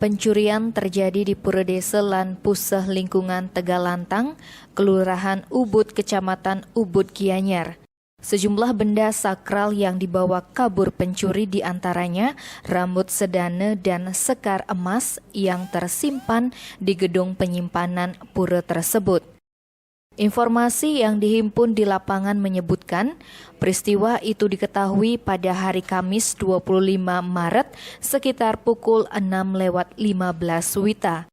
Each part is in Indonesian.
Pencurian terjadi di Pura Desa lan Puseh Lingkungan Tegalantang, Kelurahan Ubud, Kecamatan Ubud, Gianyar. Sejumlah benda sakral yang dibawa kabur pencuri diantaranya rambut sedana dan sekar emas yang tersimpan di gedung penyimpanan pura tersebut. Informasi yang dihimpun di lapangan menyebutkan peristiwa itu diketahui pada hari Kamis 25 Maret sekitar pukul 6:15 WITA.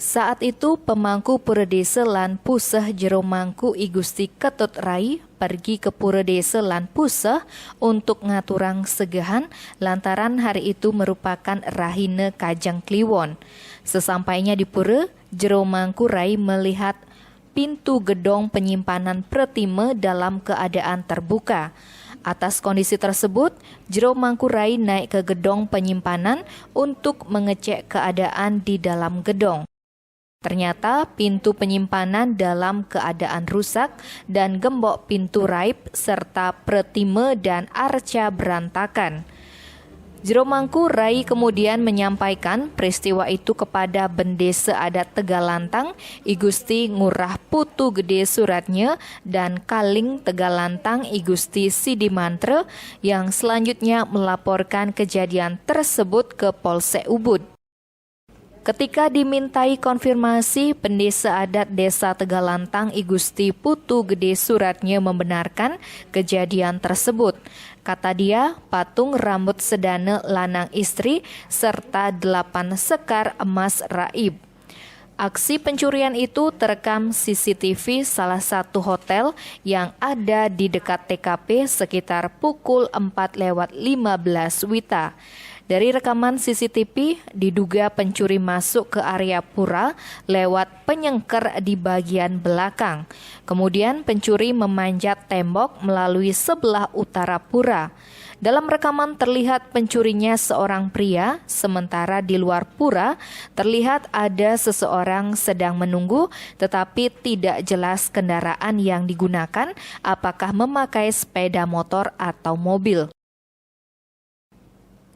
Saat itu pemangku Pura Desa lan Puseh Jero Mangku I Gusti Ketut Rai pergi ke Pura Desa lan Puseh untuk ngaturang segahan lantaran hari itu merupakan Rahine Kajang Kliwon. Sesampainya di Pura, Jero Mangku Rai melihat pintu gedong penyimpanan Pretime dalam keadaan terbuka. Atas kondisi tersebut, Jero Mangku Rai naik ke gedong penyimpanan untuk mengecek keadaan di dalam gedong. Ternyata pintu penyimpanan dalam keadaan rusak dan gembok pintu raib serta Pretime dan arca berantakan. Jero Mangku Rai kemudian menyampaikan peristiwa itu kepada Bendesa Adat Tegalantang, I Gusti Ngurah Putu Gede Suratnya dan Kaling Tegalantang I Gusti Sidi Mantre yang selanjutnya melaporkan kejadian tersebut ke Polsek Ubud. Ketika dimintai konfirmasi, Pendesa Adat Desa Tegalantang I Gusti Putu Gede Suratnya membenarkan kejadian tersebut. Kata dia, patung rambut sedana lanang istri serta 8 sekar emas raib. Aksi pencurian itu terekam CCTV salah satu hotel yang ada di dekat TKP sekitar pukul 4:15 WITA. Dari rekaman CCTV, diduga pencuri masuk ke area pura lewat penyengker di bagian belakang. Kemudian pencuri memanjat tembok melalui sebelah utara pura. Dalam rekaman terlihat pencurinya seorang pria, sementara di luar pura terlihat ada seseorang sedang menunggu, tetapi tidak jelas kendaraan yang digunakan, apakah memakai sepeda motor atau mobil.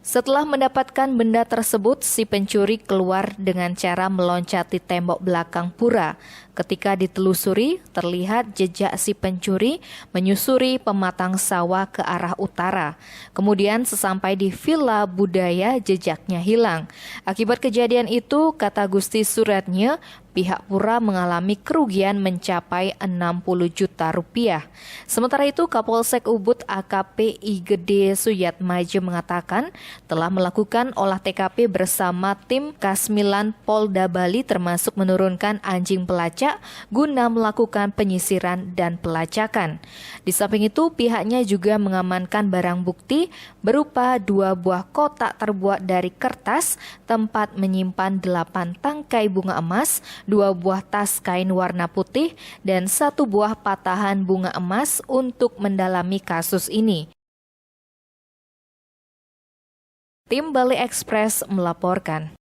Setelah mendapatkan benda tersebut, si pencuri keluar dengan cara meloncati tembok belakang pura. Ketika ditelusuri, terlihat jejak si pencuri menyusuri pematang sawah ke arah utara. Kemudian sesampai di Villa Budaya, jejaknya hilang. Akibat kejadian itu, kata Gusti Suratnya, pihak pura mengalami kerugian mencapai 60 juta rupiah. Sementara itu, Kapolsek Ubud AKP I Gede Suyatmaja mengatakan telah melakukan olah TKP bersama tim Kasmilan Polda Bali termasuk menurunkan anjing pelacak guna melakukan penyisiran dan pelacakan. Di samping itu, pihaknya juga mengamankan barang bukti berupa 2 buah kotak terbuat dari kertas, tempat menyimpan 8 tangkai bunga emas, 2 buah tas kain warna putih, dan 1 buah patahan bunga emas untuk mendalami kasus ini. Tim Bali Express melaporkan.